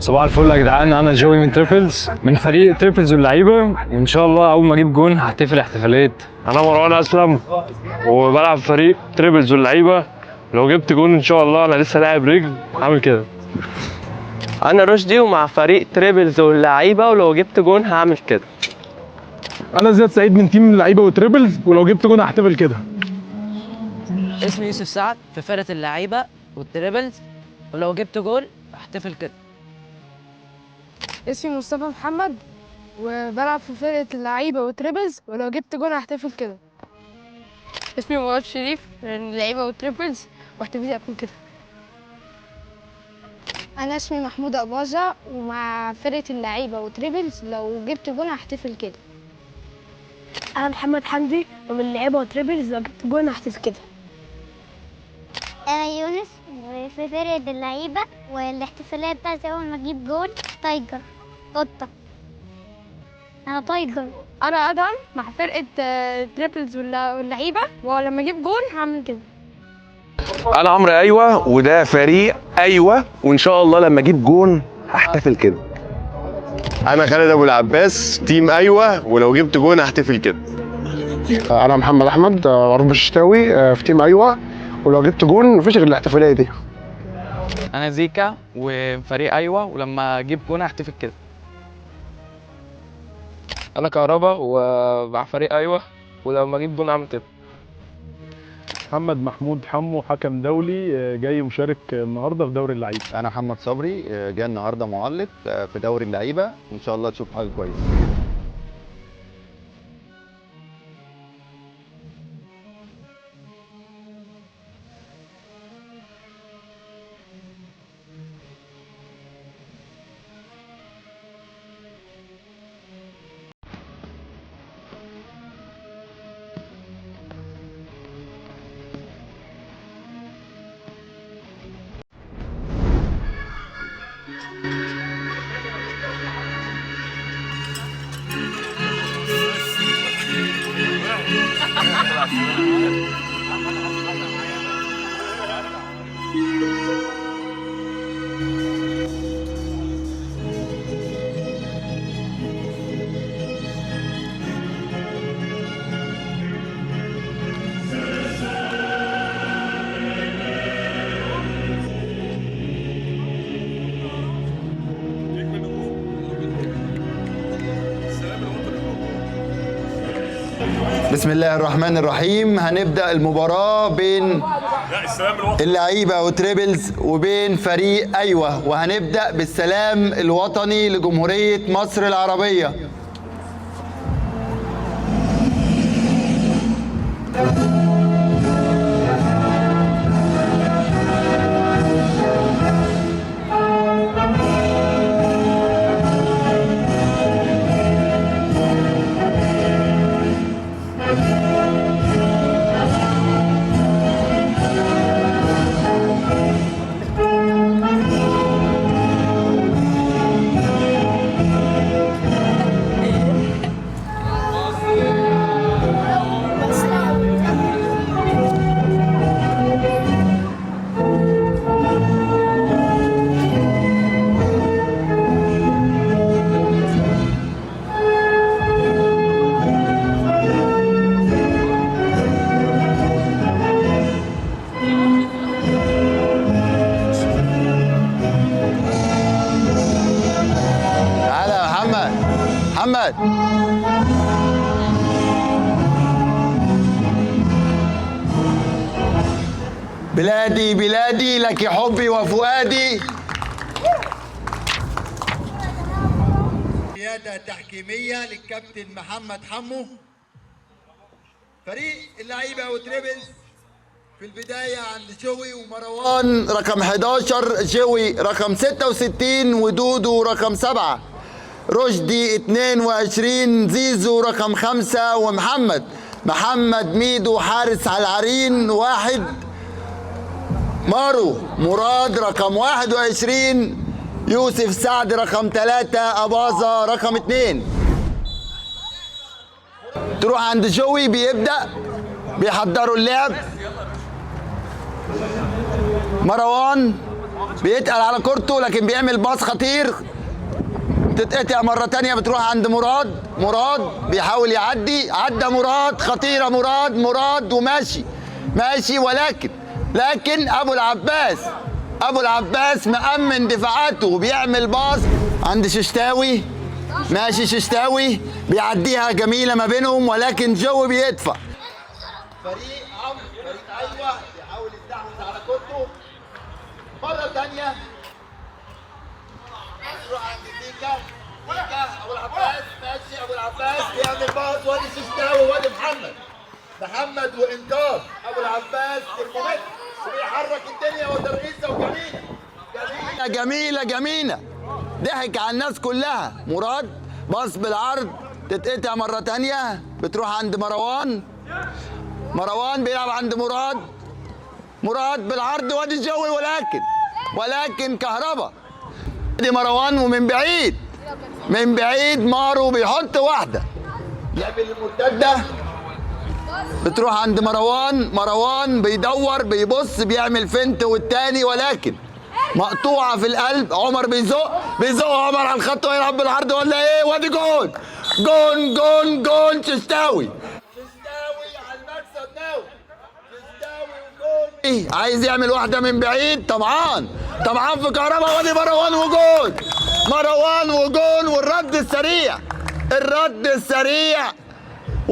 صباح الفل يا جدعان، انا جوي من تريبلز، من فريق تريبلز واللعيبه، وان شاء الله اول ما اجيب جون هحتفل احتفالات. انا مروان اسلم وبلعب في فريق تريبلز واللعيبه. لو جبت جون ان شاء الله، انا لسه لاعب رجل هعمل كده. انا رشدي ومع فريق تريبلز واللعيبه، ولو جبت جون هعمل كده. انا زياد سعيد من تيم اللعيبه وتريبلز، ولو جبت جون هحتفل كده. اسمي يوسف سعد في فرقة اللعيبة والتريبلز، ولو جبت جول هحتفل كده. اسمي مصطفى محمد وبلعب في فرقة اللعيبة وتريبلز، ولو جبت جون هحتفل كده. اسمي مراد شريف من اللعيبة وتريبلز، واحتفالي أكون كده. أنا اسمي محمود أباظة ومع فرقة اللعيبة وتريبلز، لو جبت جون هحتفل كده. أنا محمد حمدي ومن اللعيبة وتريبلز، لو جبت جون هحتفل كده. أنا يونس في فرقة اللعيبة، والاحتفالية بتاعتي أول ما أجيب جول تايجر قطة. أنا تايجر. أنا أدهم مع فرقة تريبلز واللعيبة، ولما أجيب جون هعمل كده. انا عمرو ايوه، وده فريق ايوه، وان شاء الله لما اجيب جون هحتفل كده. انا خالد ابو العباس تيم ايوه، ولو جبت جون هحتفل كده. انا محمد احمد عرب الشتاوي في تيم ايوه، ولو جبت جون مفيش غير الاحتفاليه دي. انا زيكا وفريق ايوه، ولما اجيب جون هحتفل كده. انا كهربا ومع فريق ايوه، ولما اجيب جون اعمل كده. محمد محمود حمو، حكم دولي جاي مشارك النهارده في دوري اللعيبه. انا محمد صبري جاي النهارده معلق في دوري اللعيبه، وان شاء الله تشوف حاجه كويسه. بسم الله الرحمن الرحيم. هنبدأ المباراة بين اللعيبة وتريبلز وبين فريق أيوة، وهنبدأ بالسلام الوطني لجمهورية مصر العربية. محمد بلادي بلادي لك حبي وفؤادي. قيادة تحكيمية للكابتن محمد حمو. فريق اللعيبة وتريبلز في البداية عند جوي ومروان رقم 11، جوي رقم 66، ودودو رقم 7، رشدي 22، زيزو رقم 5، محمد ميدو حارس على العرين 1، مراد رقم 21، يوسف سعد رقم 3، أباظة رقم 2. تروح عند جوي بيبدأ بيحضروا اللعب. مروان بيتقل على كورته لكن بيعمل باص خطير، تتقطع مرة تانية بتروح عند مراد بيحاول يعدي، عدى مراد، خطيرة مراد وماشي لكن أبو العباس مأمن دفاعاته وبيعمل باص عند ششتاوي، ماشي ششتاوي بيعديها جميلة ما بينهم ولكن جو بيدفع. فريق أيوة بيحاول يستحوذ على كورته مرة تانية، يروح عند زيكا أبو العباس ماشي، أبو العباس بيعمل باص، وادي ششتاوي وادي محمد وإنكار أبو العباس ترمومتر وبيحرك الدنيا وترقيصة وجميلة جميلة ضحك على الناس كلها. مراد باص بالعرض تتقطع مرة تانية بتروح عند مروان بيلعب عند مراد بالعرض وادي الجوي ولكن كهربا دي مروان ومن بعيد مارو بيحط واحدة يعمل المرتدة بتروح عند مروان بيدور بيبص بيعمل فنت والتاني ولكن مقطوعة في القلب. عمر بيزق عمر على الخط ويلعب بالعرض ولا ايه؟ وادي جون ششتاوي على المكسب ناوي ششتاوي وجون عايز يعمل واحدة من بعيد طمعان في كهربا وادي مروان وجون والرد السريع 1-1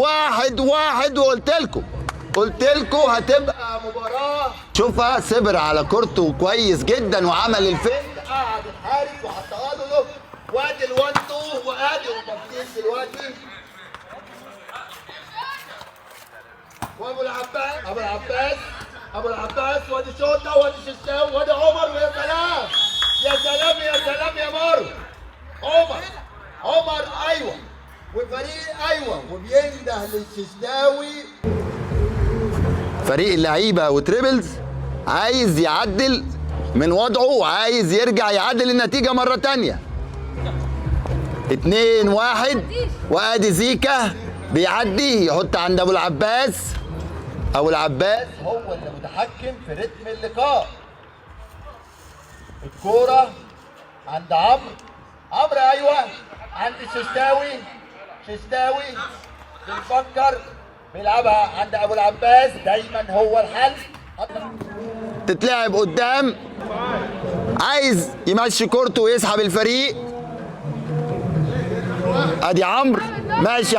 قلت لكم هتبقى مباراة. شوفها صبر على كورته كويس جدا وعمل الفنت، قعد الحارس وحطها له وادي ال1-2 وادي وبطيس دلوقتي. ابو العباس وادي شوطه وادي ششتاوي وادي عمر ويا سلام يا مارو. عمر ايوه وفريق ايوه وبينده للششتاوي. فريق اللعيبه وتريبلز عايز يعدل من وضعه وعايز يرجع يعدل النتيجه مره تانيه. 2-1 وادي زيكا بيعدي يحط عند ابو العباس هو اللي متحكم في رتم اللقاء. الكوره عند عمرو ايوه عند ششتاوي بيفكر بيلعبها عند ابو العباس دايما هو الحل. تتلعب قدام عايز يمشي كورته ويسحب الفريق. ادي عمرو ماشي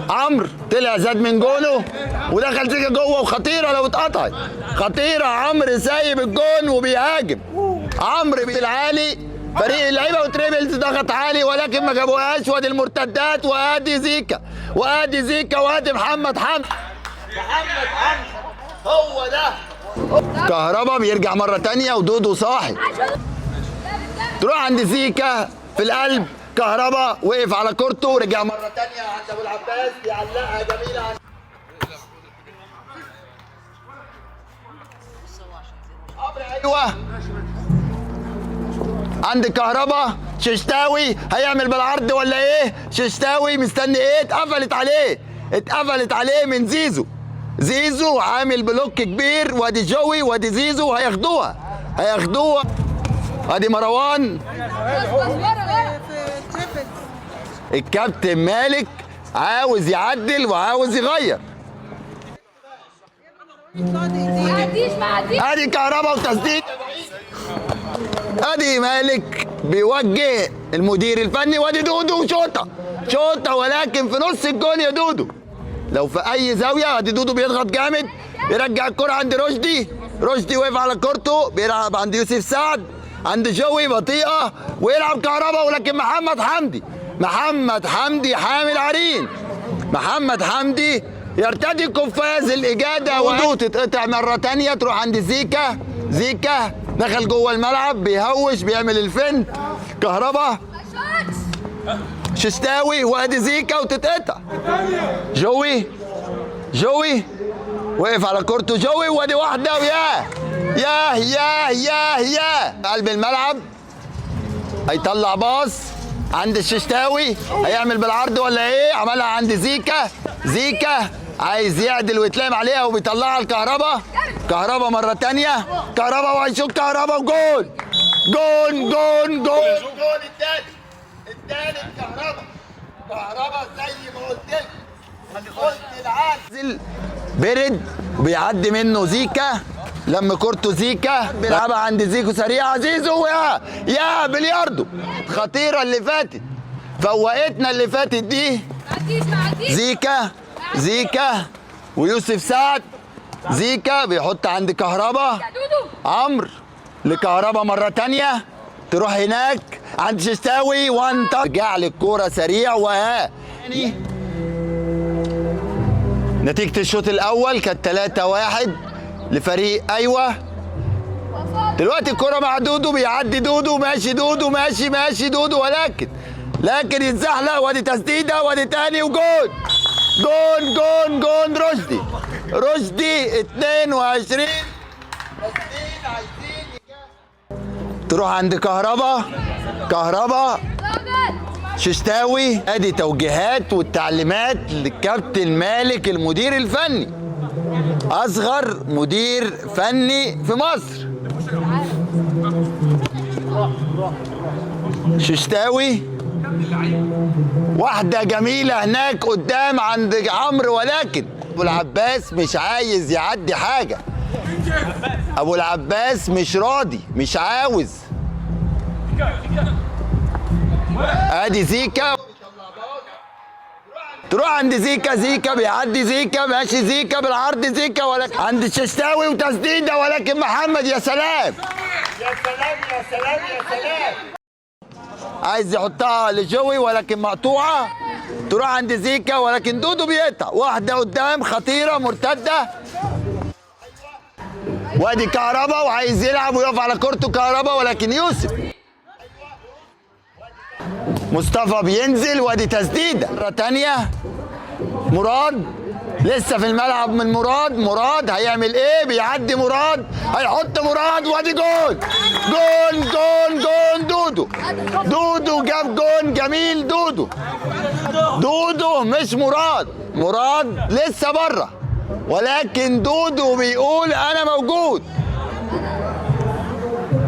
عمرو طلع زاد من جونه ودخل زيكا جوه وخطيره لو اتقطعت خطيره. عمرو سايب الجون وبيهاجم. عمرو بالعالي فريق اللعيبه وتريبلز ضغط عالي ولكن ما جابوهاش. وادي المرتدات وادي زيكا وادي محمد حمدي هو ده. كهربا بيرجع مره تانية ودودو صاحي تروح عند زيكا في القلب. كهربا وقف على كورته ورجع مره تانية عند ابو العباس بيعلقها جميله ايوه عند كهربا. ششتاوي هيعمل بالعرض ولا ايه؟ ششتاوي مستني ايه؟ اتقفلت عليه من زيزو عامل بلوك كبير. وادي جوي وادي زيزو هياخدوها. ادي مروان. الكابتن مالك عاوز يعدل وعاوز يغير. ادي كهربا وتسديد. ادي مالك بيوجه المدير الفني. وادي دودو شوطه ولكن في نص الجون يا دودو لو في اي زاويه. ادي دودو بيضغط جامد يرجع الكره عند رشدي وقف على كورته بيلعب عند يوسف سعد عند جوي بطيئه ويلعب كهربا ولكن محمد حمدي حامل عرين. محمد حمدي يرتدي قفاز الاجاده ودو تتقطع مره تانية تروح عند زيكا دخل جوه الملعب بيهوش بيعمل الفن. كهربا ششتاوي وادي زيكا وتتقطع. جوي وقف على كورته جوي وادي واحده وياه قلب الملعب هيطلع باص عند الششتاوي هيعمل بالعرض ولا ايه؟ عملها عند زيكا عايز يعدل ويتلام عليها وبيطلعها الكهرباء. كهرباء مرة تانية، كهرباء وهيشوط كهرباء وجول. جول جول جول جول. التالت كهرباء. كهرباء زي ما قلت لك. قلت العازل برد وبيعدي منه زيكا. لما كورته زيكا بيلعبها عند زيكو سريعة. زيزو يا بلياردو. خطيرة اللي فاتت، فوقتنا اللي فاتت دي. زيكا ويوسف سعد. زيكا بيحط عند كهربا. عمرو لكهربا مرة تانية، تروح هناك عند ششتاوي. وان رجع للكورة سريع. نتيجة الشوط الأول كانت 3-1 لفريق أيوة. دلوقتي الكرة مع دودو، بيعدي دودو، ماشي دودو، ماشي دودو، لكن يتزحلق. وادي تسديدة، وادي تاني، وجول. جون رشدي 22. تروح عند كهربا ششتاوي. ادي توجيهات والتعليمات للكابتن مالك المدير الفني، اصغر مدير فني في مصر. ششتاوي واحدة جميلة هناك قدام عند عمرو، ولكن ابو العباس مش عايز يعدي حاجة. ابو العباس مش راضي، مش عاوز. ادي زيكا، تروح عند زيكا بيعدي زيكا، ماشي زيكا بالعرض، زيكا ولكن عند الششتاوي وتسديده، ولكن محمد يا سلام عايز يحطها لجوي ولكن مقطوعه. تروح عند زيكا ولكن دودو بيقطع. واحده قدام خطيره مرتده. وادي كهربا وعايز يلعب ويقف على كورته كهربا، ولكن يوسف مصطفى بينزل. وادي تسديده مره ثانيه. مراد لسه في الملعب من مراد هيعمل ايه؟ بيعدي مراد، هيحط مراد. وادي جول دودو جاب جول جميل. دودو مش مراد لسه بره، ولكن دودو بيقول انا موجود.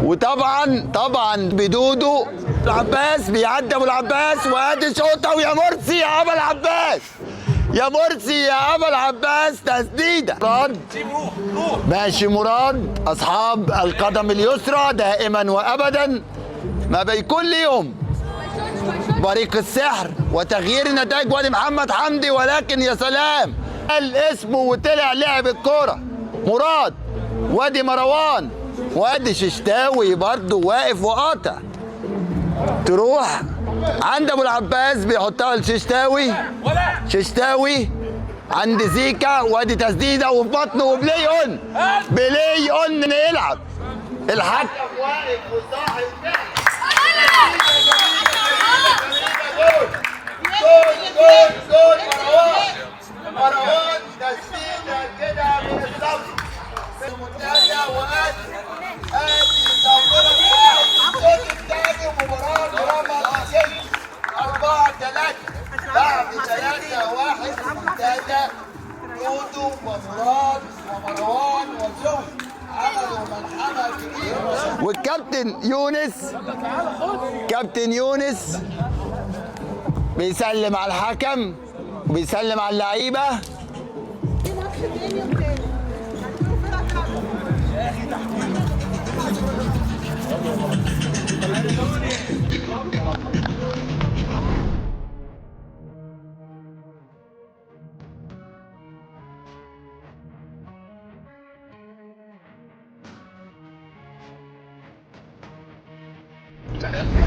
وطبعا بدودو العباس بيعدي ابو العباس. وادي شوطه، ويا مرسي يا ابو العباس، يا ابو العباس تسديده. ماشي مراد. اصحاب القدم اليسرى دائما وابدا ما بيكون ليهم بريق السحر وتغيير النتائج. وادي محمد حمدي، ولكن يا سلام قال اسمه وطلع لعب الكوره مراد. وادي مروان، وادي ششتاوي برضه واقف وقاطع. تروح عند ابو العباس بيحطها لششتاوي. ششتاوي عند زيكا، وادي تسديده وفي بطنه وبلاي اون يلعب. الحكم واقف وصاحب جول مروان تسديده كده من الصف المنتهيه. وادي الشوط الثاني ومباراه رقم 4-3 بعد 3-1 منتهيه. دودو ومراد ومروان وزوي عملوا ملحمه كبيره. والكابتن يونس بيسلم على الحكم وبيسلم على اللعيبه.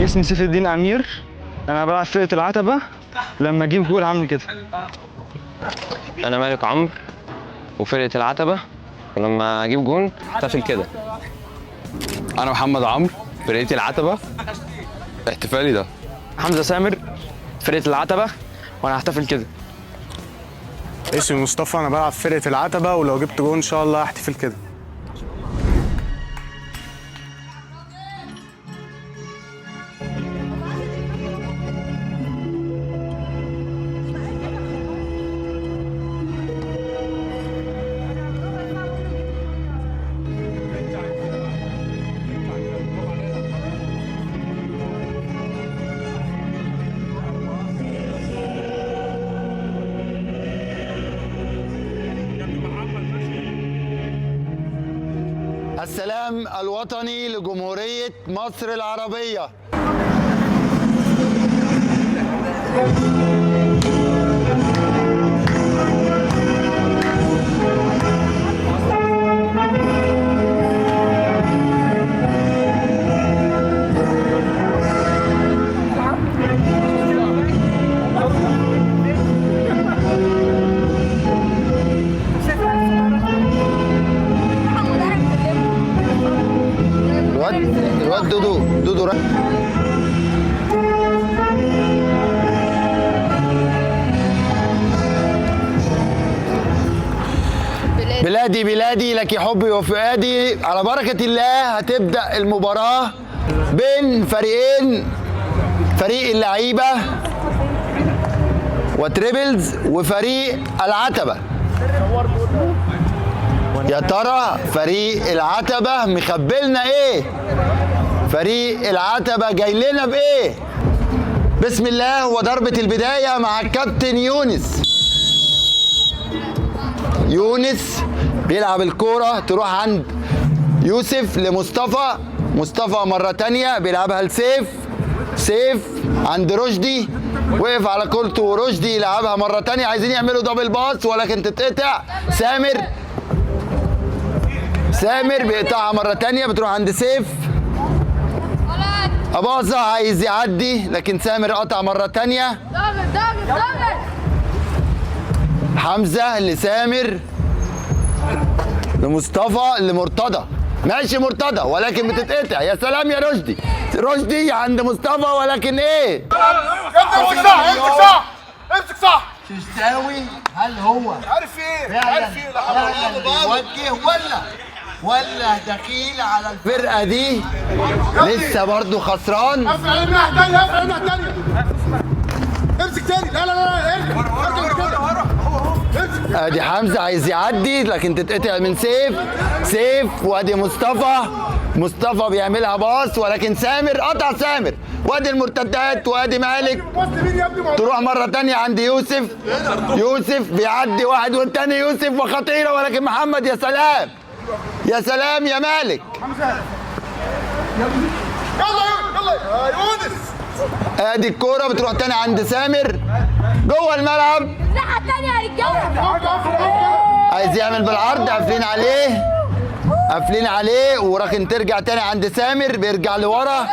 اسمي سيف الدين امير، انا بلعب فرقه العتبه. لما اجيب جول هعمل كده. انا مالك عمرو وفرقه العتبه، ولما اجيب جون احتفل كده. انا محمد عمرو فرقه العتبه، احتفالي ده. حمزه سامر فرقه العتبه، وانا هحتفل كده. اسمي مصطفى، انا بلعب فرقه العتبه، ولو جبت جول ان شاء الله هحتفل كده. السلام الوطني لجمهورية مصر العربية. الواد دودو بلادي بلادي لك حبي وفؤادي. على بركة الله هتبدأ المباراة بين فريقين، فريق اللعيبة وتريبلز وفريق العتبة. يا ترى فريق العتبة مخبلنا ايه؟ فريق العتبة جاي لنا بايه؟ بسم الله. وضربة البداية مع الكابتن يونس بيلعب الكورة تروح عند يوسف لمصطفى، مصطفى مرة تانية بيلعبها لسيف عند رشدي، وقف على كورته ورشدي يلعبها مرة تانية، عايزين يعملوا دبل باص ولكن تتقطع. سامر بيقطعها مرة تانية بتروح عند سيف. أباظة عايز يعدي لكن سامر قطع مرة تانية. حمزة لسامر لمصطفى لمرتضى، ماشي مرتضى ولكن بتتقطع. يا سلام يا رشدي عند مصطفى ولكن ايه؟ امسك صح. ششتاوي هل هو عارف ايه؟ عارف ايه؟ فعلا بيوجه ولا دخيل على الفرقه دي؟ لسه برضه خسران. قفل عليه من ناحيه ثانيه، قفل عليه من ناحيه ثانيه. امسك تاني. لا ارجع. ادي حمزه عايز يعدي لكن تتقطع من سيف وادي مصطفى بيعملها باص ولكن سامر قطع وادي المرتدات وادي مالك تروح مره تانية عند يوسف بيعدي واحد والتاني يوسف وخطيره ولكن محمد. يا سلام يا مالك. يلا يا يونس. ادي الكوره بتروح تاني عند سامر جوه الملعب. الناحيه الثانيه يا رجاله. عايز يعمل بالعرض، قافلين عليه وركن ترجع تاني عند سامر بيرجع لورا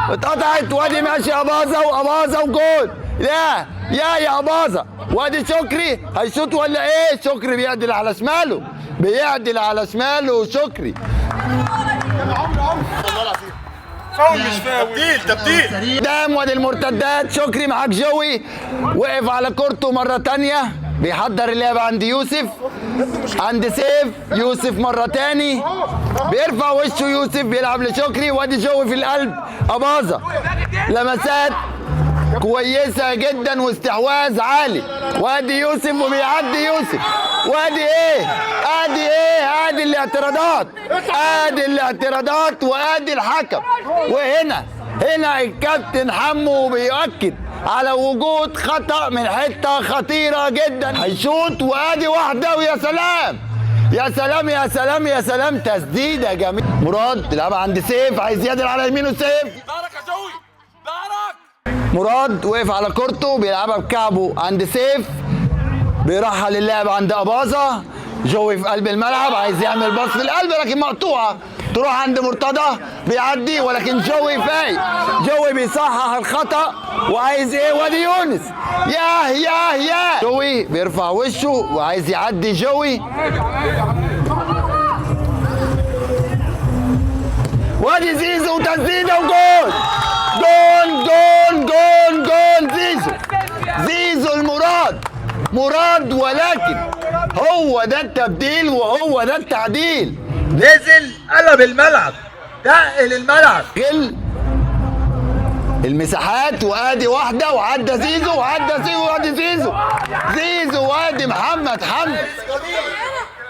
اتقطعت وادي ماشي اباظه وجول. يا اباظه وادي شكري هيشوط ولا ايه؟ شكري بيعدل على شماله شكري. فاول مش فاول. تبديل. قدام وادي المرتدات. شكري معاك جوي وقف على كورته مره تانية بيحضر اللعبه عند يوسف عند سيف. يوسف مره تاني بيرفع وشه يوسف بيلعب لشكري وادي جوي في القلب. اباظه لمسات كويسه جدا واستحواذ عالي وادي يوسف وبيعدي يوسف وادي ايه؟ ادي الاعتراضات وادي الحكم. وهنا الكابتن حمو بيؤكد على وجود خطأ من حته خطيره جدا. هيشوط وادي واحده ويا سلام تسديده جميله. مراد بيلعبها عند سيف عايز يقدر على يمينه سيف. دارك يا جوي دارك. مراد وقف على كورته بيلعبها بكعبه عند سيف بيرحل اللعب عند اباظه. جوي في قلب الملعب عايز يعمل باص في القلب لكن مقطوعه تروح عند مرتضى بيعدي ولكن جوي فايق. جوي بيصحح الخطأ وعايز ايه؟ وادي يونس. يا جوي بيرفع وشه وعايز يعدي جوي. وادي زيزو وتسديده وجول. زيزو المراد ولكن هو ده التبديل وهو ده التعديل. نزل قلب الملعب تقل الملعب المساحات وادي واحده وعدى زيزو وادي زيزو وادي محمد حمدي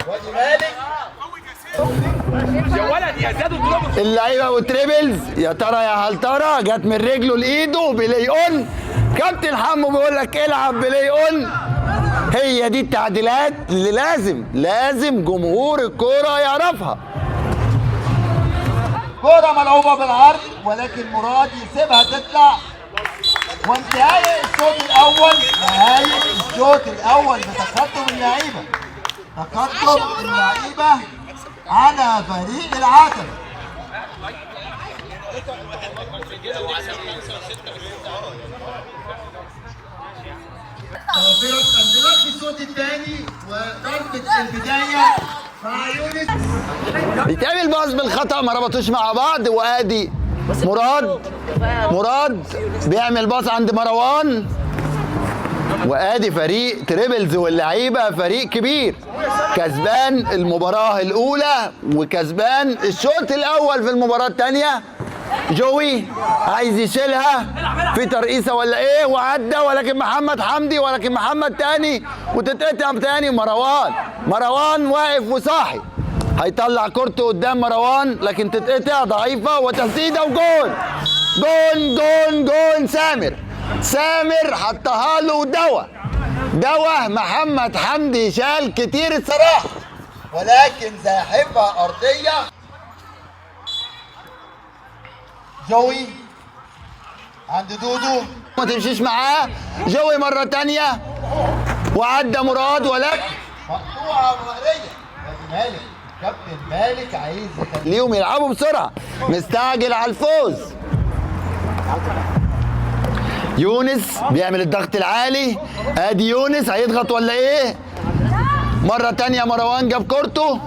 وادي مالك. يا ولد يا زياد اللعيبه والتريبلز يا ترى يا هل ترى جت من رجله لايده بلاي اون. كابتن حمو بيقول لك العب بلاي اون. هي دي التعديلات اللي لازم جمهور الكوره يعرفها. كرة ملعوبة بالعرض ولكن مراد يسيبها تطلع. وانتهاء الشوط الأول، نهاية الشوط الأول بتقدم اللعيبة. تقدم اللعيبة على فريق العتبة. توفيق انطلاق في الشوط الثاني وضربة البداية مع يونس. بيتعمل باص بالخطأ، ما ربطوش مع بعض، وادي مراد بيعمل باص عند مروان، وادي فريق تريبلز واللعيبه فريق كبير كسبان المباراه الاولى وكسبان الشوط الاول في المباراه الثانيه. جوي عايز يشيلها في ترقيصه ولا ايه، وعدى ولكن محمد حمدي، ولكن محمد تاني وتتقطع تاني. مروان واقف وصاحي، هيطلع كورته قدام مروان لكن تتقطع ضعيفه وتسديده وجول. جول سامر حطها له دوا محمد حمدي شال كتير الصراحه، ولكن زاحفة أرضية. جوي عند دودو، ما تمشيش معاه. جوي مرة تانية وعدى مراد، ولكن مقطوعة مهرية. مالك كابتن مالك عايز ليهم يلعبوا بسرعة، مستعجل على الفوز. يونس بيعمل الضغط العالي، ادي يونس هيضغط ولا ايه؟ مرة تانية مروان جاب كورته،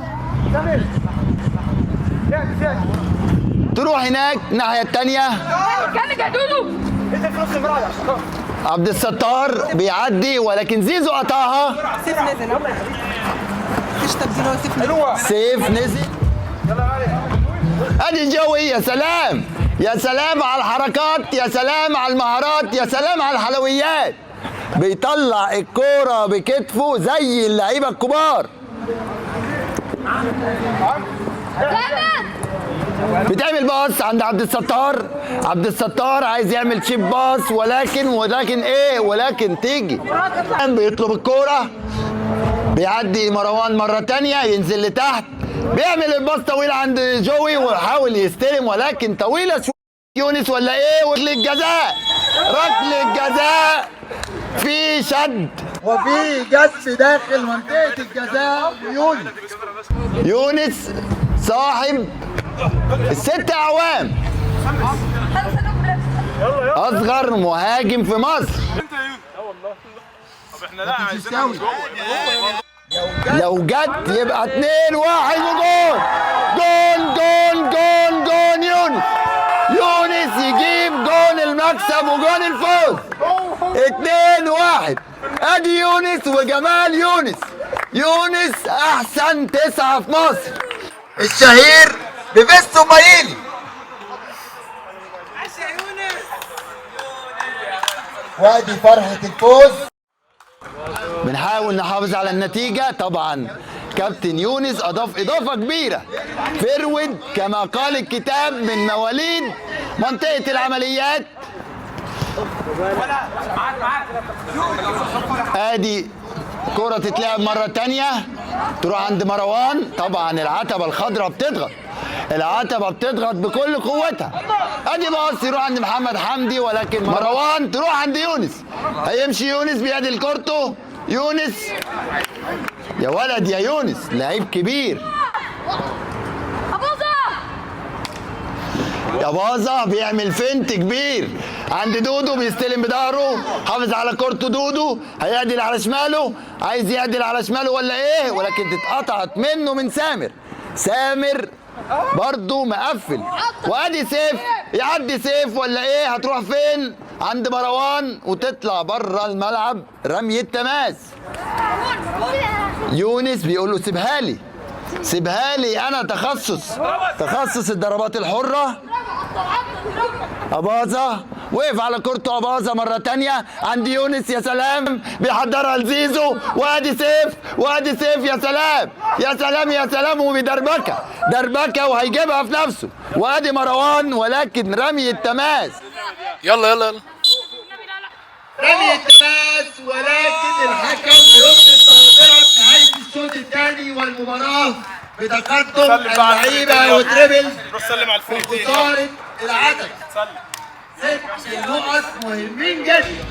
تروح هناك الناحية التانية. عبد الستار بيعدي ولكن زيزو قطعها. سيف نزل. ادي جوي، يا سلام يا سلام على الحركات، يا سلام على المهارات، يا سلام على الحلويات. بيطلع الكورة بكتفه زي اللعيبة الكبار. بتعمل باص عند عبد الستار عايز يعمل تشيب باص، ولكن تيجي بيطلب الكورة، بيعدي مروان مرة تانية ينزل لتحت، بيعمل الباص طويل عند جوي ويحاول يستلم ولكن طويلة يونس ولا ايه. وركلة الجزاء في شد وفي جس داخل منطقة الجزاء. يونس صاحب ال6 أعوام، أصغر مهاجم في مصر. لو جت يبقى 2-1 وجول. يونس يجيب جول المكسب وجول الفوز. 2-1. ادي يونس وجمال يونس احسن 9 في مصر، الشهير بفيستو مايلي. وادي فرحة الفوز. بنحاول نحافظ على النتيجة. طبعا كابتن يونس أضاف إضافة كبيرة، فرود كما قال الكتاب من مواليد منطقة العمليات. ادي كرة تتلعب مرة تانية، تروح عند مروان. طبعا العتبة الخضراء بتضغط بكل قوتها. ادي باص يروح عند محمد حمدي، ولكن مروان تروح عند يونس. هيمشي يونس بيعدل كورته. يونس يا ولد يا يونس، لعيب كبير. أباظة بيعمل فنت كبير عند دودو، بيستلم بظهره، حافظ على كورته. دودو هيعدل على شماله، عايز يعدل على شماله ولا ايه، ولكن اتقطعت منه من سامر برضو مقفل. وادي سيف، يعدي سيف ولا ايه، هتروح فين؟ عند مروان وتطلع بره الملعب. رمية تماس. يونس بيقول له سيبها لي انا، تخصص الضربات الحرة. أباظة وقف على كورته. أباظة مرة تانية عند يونس، يا سلام بيحضرها لزيزو. وادي سيف يا سلام وبدربكة وهيجيبها في نفسه. وادي مروان ولكن رمي التماس. يلا رمي التماس، ولكن الحكم بيفرض صادرة في نهاية الشوط الثاني والمباراة بتقدم اللعيبه وتريبل في خساره العتبه. 6 نقط مهمين جدا.